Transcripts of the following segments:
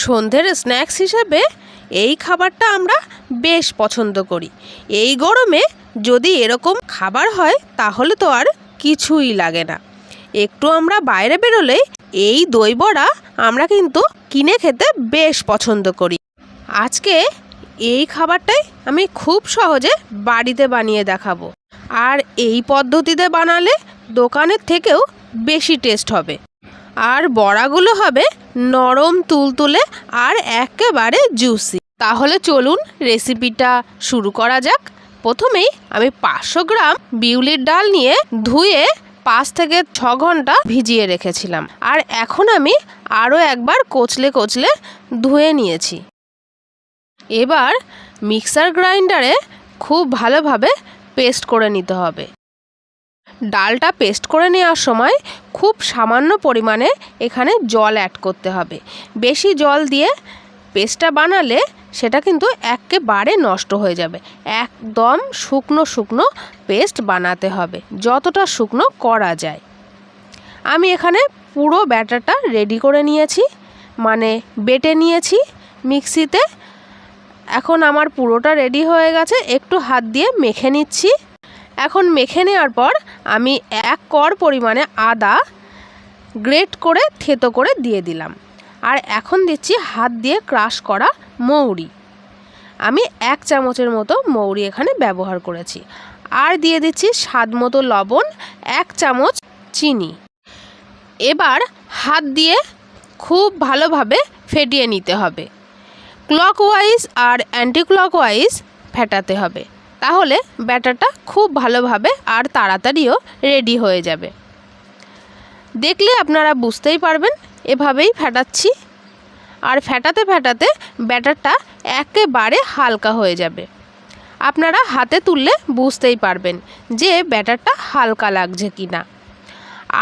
সন্ধ্যের স্ন্যাক্স হিসেবে এই খাবারটা আমরা বেশ পছন্দ করি। এই গরমে যদি এরকম খাবার হয় তাহলে তো আর কিছুই লাগে না। একটু আমরা বাইরে বেরোলেই এই দই বড়া আমরা কিন্তু কিনে খেতে বেশ পছন্দ করি। আজকে এই খাবারটাই আমি খুব সহজে বাড়িতে বানিয়ে দেখাবো। আর এই পদ্ধতিতে বানালে দোকানের থেকেও বেশি টেস্ট হবে। আর বড়াগুলো হবে নরম তুলতুলে আর একেবারে জুসি। তাহলে চলুন রেসিপিটা শুরু করা যাক। প্রথমেই আমি 500 গ্রাম বিউলির ডাল নিয়ে ধুয়ে 5 থেকে 6 ঘন্টা ভিজিয়ে রেখেছিলাম। আর এখন আমি আরও একবার কচলে কচলে ধুয়ে নিয়েছি। এবার মিক্সার গ্রাইন্ডারে খুব ভালোভাবে পেস্ট করে নিতে হবে। ডালটা পেস্ট করে নেওয়ার সময় খুব সামান্য পরিমাণে এখানে জল অ্যাড করতে হবে। বেশি জল দিয়ে পেস্টটা বানালে সেটা কিন্তু একেবারে নষ্ট হয়ে যাবে। একদম শুকনো শুকনো পেস্ট বানাতে হবে, যতটা শুকনো করা যায়। আমি এখানে পুরো ব্যাটারটা রেডি করে নিয়েছি, মানে বেটে নিয়েছি মিক্সিতে। এখন আমার পুরোটা রেডি হয়ে গেছে। একটু হাত দিয়ে মেখে নিচ্ছি। এখন মেখে নেওয়ার পর আমি 1 কোয়া পরিমাণে আদা গ্রেট করে থেতো করে দিয়ে দিলাম। আর এখন দিচ্ছি হাত দিয়ে ক্রাশ করা মৌরি। আমি 1 চামচের মতো মৌরি এখানে ব্যবহার করেছি। আর দিয়ে দিচ্ছি স্বাদ মতো লবণ, 1 চামচ চিনি। এবার হাত দিয়ে খুব ভালোভাবে ফেটিয়ে নিতে হবে। ক্লকওয়াইজ আর অ্যান্টি ক্লকওয়াইজ ফেটাতে হবে, তাহলে ব্যাটারটা খুব ভালোভাবে আর তাড়াতাড়িও রেডি হয়ে যাবে। দেখলে আপনারা বুঝতেই পারবেন, এভাবেই ফেটাচ্ছি। আর ফেটাতে ফেটাতে ব্যাটারটা একেবারে হালকা হয়ে যাবে। আপনারা হাতে তুললে বুঝতেই পারবেন যে ব্যাটারটা হালকা লাগছে কি না।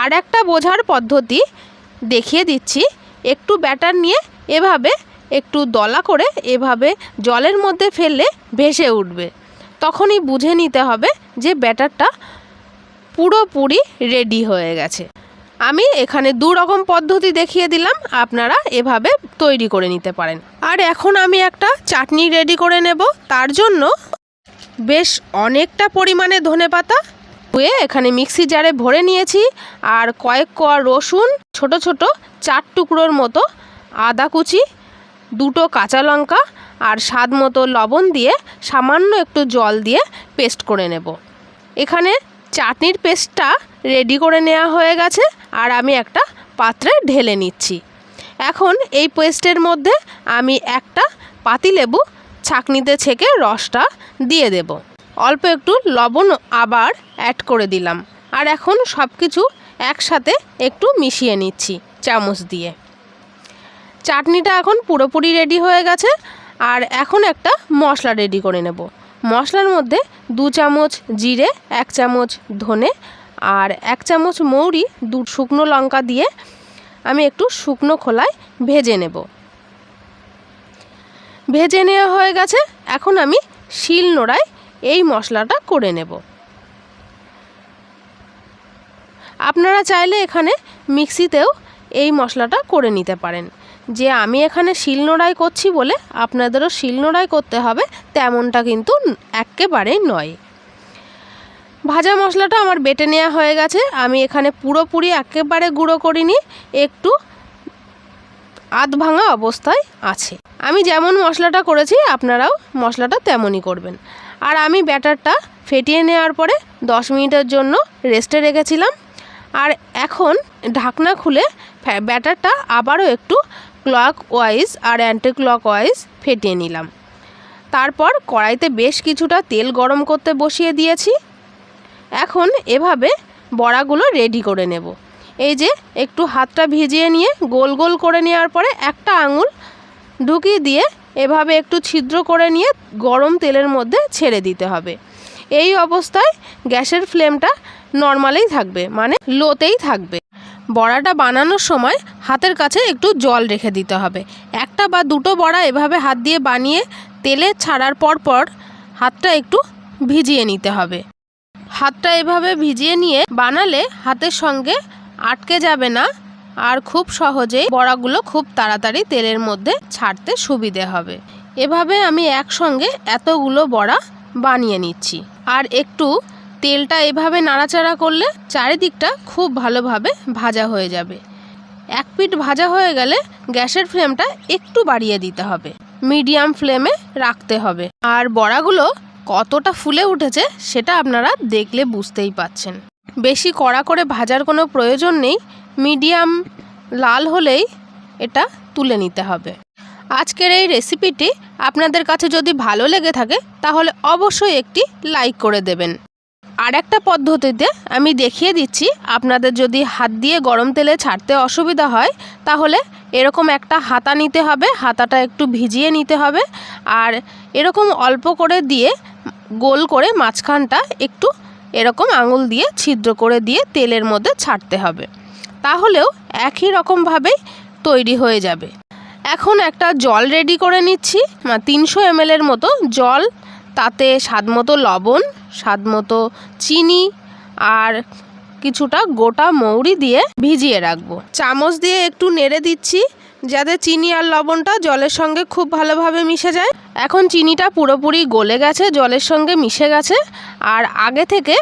আর একটা বোঝার পদ্ধতি দেখিয়ে দিচ্ছি। একটু ব্যাটার নিয়ে এভাবে একটু দলা করে এভাবে জলের মধ্যে ফেললে ভেসে উঠবে। তখনই বুঝে নিতে হবে যে ব্যাটারটা পুরোপুরি রেডি হয়ে গেছে। আমি এখানে 2 রকম পদ্ধতি দেখিয়ে দিলাম, আপনারা এভাবে তৈরি করে নিতে পারেন। আর এখন আমি একটা চাটনি রেডি করে নেব। তার জন্য বেশ অনেকটা পরিমাণে ধনেপাতা ধুয়ে এখানে মিক্সি জারে ভরে নিয়েছি। আর কয়েক কোয়া রসুন, ছোট ছোট 4 টুকরোর মতো আদা কুচি, 2টো কাঁচা লঙ্কা আর স্বাদ মতো লবণ দিয়ে সামান্য একটু জল দিয়ে পেস্ট করে নেব। এখানে চাটনির পেস্টটা রেডি করে নেওয়া হয়ে গেছে। আর আমি একটা পাত্রে ঢেলে নিচ্ছি। এখন এই পেস্টের মধ্যে আমি একটা পাতিলেবু ছাঁকনিতে ছেঁকে রসটা দিয়ে দেব। অল্প একটু লবণ আবার অ্যাড করে দিলাম। আর এখন সব কিছু একসাথে একটু মিশিয়ে নিচ্ছি চামচ দিয়ে। চাটনিটা এখন পুরোপুরি রেডি হয়ে গেছে। আর এখন একটা মশলা রেডি করে নেব। মশলার মধ্যে 2 চামচ জিরে, 1 চামচ ধনে আর 1 চামচ মৌরি, 2 শুকনো লঙ্কা দিয়ে আমি একটু শুকনো খোলায় ভেজে নেব। ভেজে নেওয়া হয়ে গেছে। এখন আমি শিলনোড়ায় এই মশলাটা করে নেব। আপনারা চাইলে এখানে মিক্সিতেও এই মশলাটা করে নিতে পারেন। যে আমি এখানে শিলনোড়ায় করছি বলে আপনাদেরও শিলনোড়ায় করতে হবে তেমনটা কিন্তু একেবারেই নয়। ভাজা মশলাটা আমার বেটে নেওয়া হয়ে গেছে। আমি এখানে পুরোপুরি একেবারে গুঁড়ো করিনি, একটু আধ ভাঙা অবস্থায় আছে। আমি যেমন মশলাটা করেছি আপনারাও মশলাটা তেমনই করবেন। আর আমি ব্যাটারটা ফেটিয়ে নেওয়ার পরে 10 মিনিটের জন্য রেস্টে রেখেছিলাম। আর এখন ঢাকনা খুলে ব্যাটারটা আবারও একটু ক্লকওয়াইজ আর অ্যান্টি ক্লকওয়াইজ ফেটিয়ে নিলাম। তারপর কড়াইতে বেশ কিছুটা তেল গরম করতে বসিয়ে দিয়েছি। এখন এভাবে বড়াগুলো রেডি করে নেব। এই যে একটু হাতটা ভিজিয়ে নিয়ে গোল গোল করে নেওয়ার পরে একটা আঙুল ঢুকিয়ে দিয়ে এভাবে একটু ছিদ্র করে নিয়ে গরম তেলের মধ্যে ছেড়ে দিতে হবে। এই অবস্থায় গ্যাসের ফ্লেমটা নর্মালেই থাকবে, মানে লোতেই থাকবে। বড়াটা বানানোর সময় হাতের কাছে একটু জল রেখে দিতে হবে। 1টা বা 2টো বড়া এভাবে হাত দিয়ে বানিয়ে তেলে ছাড়ার পর হাতটা একটু ভিজিয়ে নিতে হবে। হাতটা এভাবে ভিজিয়ে নিয়ে বানালে হাতের সঙ্গে আটকে যাবে না আর খুব সহজেই বড়াগুলো খুব তাড়াতাড়ি তেলের মধ্যে ছাড়তে সুবিধে হবে। এভাবে আমি একসঙ্গে এতগুলো বড়া বানিয়ে নিচ্ছি। আর একটু তেলটা এভাবে নাড়াচাড়া করলে চারিদিকটা খুব ভালোভাবে ভাজা হয়ে যাবে। এক পিঠ ভাজা হয়ে গেলে গ্যাসের ফ্লেমটা একটু বাড়িয়ে দিতে হবে, মিডিয়াম ফ্লেমে রাখতে হবে। আর বড়াগুলো কতটা ফুলে উঠেছে সেটা আপনারা দেখলে বুঝতেই পাচ্ছেন। বেশি কড়া করে ভাজার কোনো প্রয়োজন নেই, মিডিয়াম লাল হলেই এটা তুলে নিতে হবে। আজকের এই রেসিপিটি আপনাদের কাছে যদি ভালো লেগে থাকে তাহলে অবশ্যই একটি লাইক করে দেবেন। আর একটা পদ্ধতিতে আমি দেখিয়ে দিচ্ছি, আপনাদের যদি হাত দিয়ে গরম তেলে ছাড়তে অসুবিধা হয় তাহলে এরকম একটা হাতা নিতে হবে, হাতাটা একটু ভিজিয়ে নিতে হবে আর এরকম অল্প করে দিয়ে গোল করে মাঝখানটা একটু এরকম আঙুল দিয়ে ছিদ্র করে দিয়ে তেলের মধ্যে ছাড়তে হবে, তাহলেও একই রকমভাবেই তৈরি হয়ে যাবে। এখন একটা জল রেডি করে নিচ্ছি, 300 ml মতো জল, তাতে স্বাদমতো লবণ, স্বাদমতো চিনি আর কিছুটা গোটা মৌরি দিয়ে ভিজিয়ে রাখবো। চামচ দিয়ে একটু নেড়ে দিচ্ছি যাতে চিনি আর লবণটা জলের সঙ্গে খুব ভালোভাবে মিশে যায়। এখন চিনিটা পুরোপুরি গলে গেছে, জলের সঙ্গে মিশে গেছে। আর আগে থেকে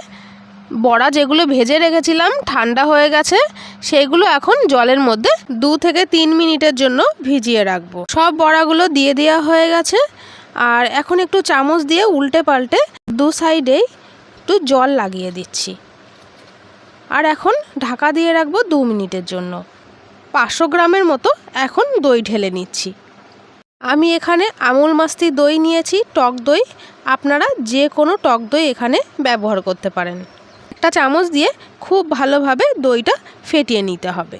বড়া যেগুলো ভেজে রেখেছিলাম ঠান্ডা হয়ে গেছে, সেইগুলো এখন জলের মধ্যে 2 থেকে 3 মিনিটের জন্য ভিজিয়ে রাখবো। সব বড়াগুলো দিয়ে দেওয়া হয়ে গেছে। আর এখন একটু চামচ দিয়ে উল্টে পাল্টে 2 সাইডেই একটু জল লাগিয়ে দিচ্ছি। আর এখন ঢাকা দিয়ে রাখবো 2 মিনিটের জন্য। 500 গ্রামের মতো এখন দই ঢেলে নিচ্ছি। আমি এখানে আমুল মাস্তি দই নিয়েছি, টক দই, আপনারা যে কোনো টক দই এখানে ব্যবহার করতে পারেন। একটা চামচ দিয়ে খুব ভালোভাবে দইটা ফেটিয়ে নিতে হবে।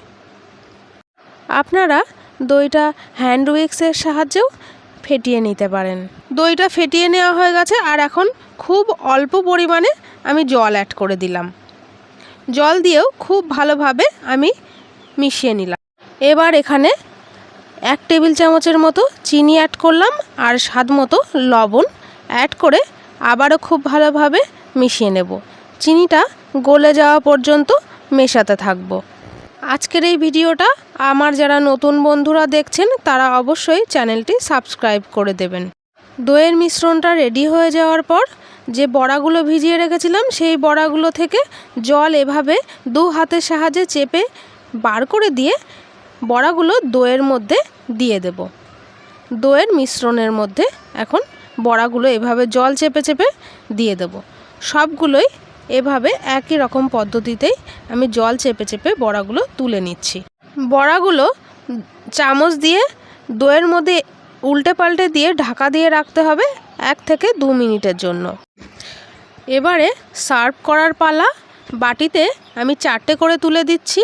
আপনারা দইটা হ্যান্ড উইক্সের সাহায্যেও ফেটিয়ে নিতে পারেন। দইটা ফেটিয়ে নেওয়া হয়ে গেছে আর এখন খুব অল্প পরিমাণে আমি জল অ্যাড করে দিলাম। জল দিয়েও খুব ভালোভাবে আমি মিশিয়ে নিলাম। এবার এখানে 1 টেবিল চামচের মতো চিনি অ্যাড করলাম আর স্বাদ মতো লবণ অ্যাড করে আবারও খুব ভালোভাবে মিশিয়ে নেব। চিনিটা গলে যাওয়া পর্যন্ত মেশাতে থাকবো। আজকের এই ভিডিওটা আমার যারা নতুন বন্ধুরা দেখছেন তারা অবশ্যই চ্যানেলটি সাবস্ক্রাইব করে দেবেন। দইয়ের মিশ্রণটা রেডি হয়ে যাওয়ার পর যে বড়াগুলো ভিজিয়ে রেখেছিলাম সেই বড়াগুলো থেকে জল এভাবে 2 হাতের সাহায্যে চেপে বার করে দিয়ে বড়াগুলো দইয়ের মধ্যে দিয়ে দেব। দইয়ের মিশ্রণের মধ্যে এখন বড়াগুলো এভাবে জল চেপে চেপে দিয়ে দেব। সবগুলোই এভাবে একই রকম পদ্ধতিতেই আমি জল চেপে চেপে বড়াগুলো তুলে নিচ্ছি। বড়াগুলো চামচ দিয়ে দইয়ের মধ্যে উল্টে পাল্টে দিয়ে ঢাকা দিয়ে রাখতে হবে 1 থেকে 2 মিনিটের জন্য। এবারে সার্ভ করার পালা। বাটিতে আমি 4টে করে তুলে দিচ্ছি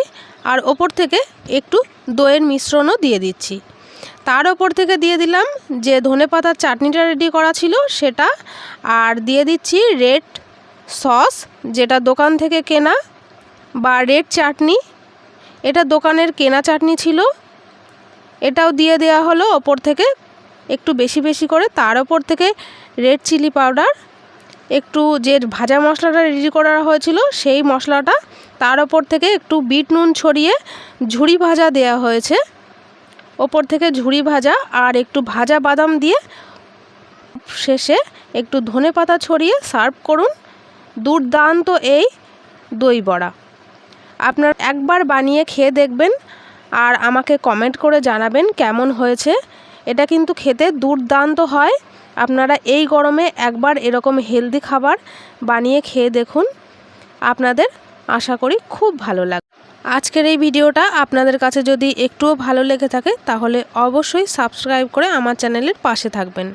আর ওপর থেকে একটু দইয়ের মিশ্রণও দিয়ে দিচ্ছি। তার ওপর থেকে দিয়ে দিলাম যে ধনেপাতার চাটনিটা রেডি করা ছিল সেটা, আর দিয়ে দিচ্ছি রেড সস, যেটা দোকান থেকে কেনা, বা রেড চাটনি, এটা দোকানের কেনা চাটনি ছিল, এটাও দিয়ে দেওয়া হলো ওপর থেকে একটু বেশি বেশি করে। তার ওপর থেকে রেড চিলি পাউডার, একটু যে ভাজা মশলাটা রেডি করা হয়েছিল সেই মশলাটা, তার ওপর থেকে একটু বিট নুন ছড়িয়ে ঝুরি ভাজা দেওয়া হয়েছে, ওপর থেকে ঝুরি ভাজা আর একটু ভাজা বাদাম দিয়ে শেষে একটু ধনেপাতা ছড়িয়ে সার্ভ করুন। দুর্দান্ত এই দই বড়া। আপনারা একবার বানিয়ে খেয়ে দেখবেন আর আমাকে কমেন্ট করে জানাবেন কেমন হয়েছে। এটা কিন্তু খেতে দুর্দান্ত হয়। আপনারা এই গরমে একবার এরকম হেলদি খাবার বানিয়ে খেয়ে দেখুন, আপনাদের আশা করি খুব ভালো লাগবে। আজকের এই ভিডিওটা আপনাদের কাছে যদি একটুও ভালো লেগে থাকে তাহলে অবশ্যই সাবস্ক্রাইব করে আমার চ্যানেলের পাশে থাকবেন।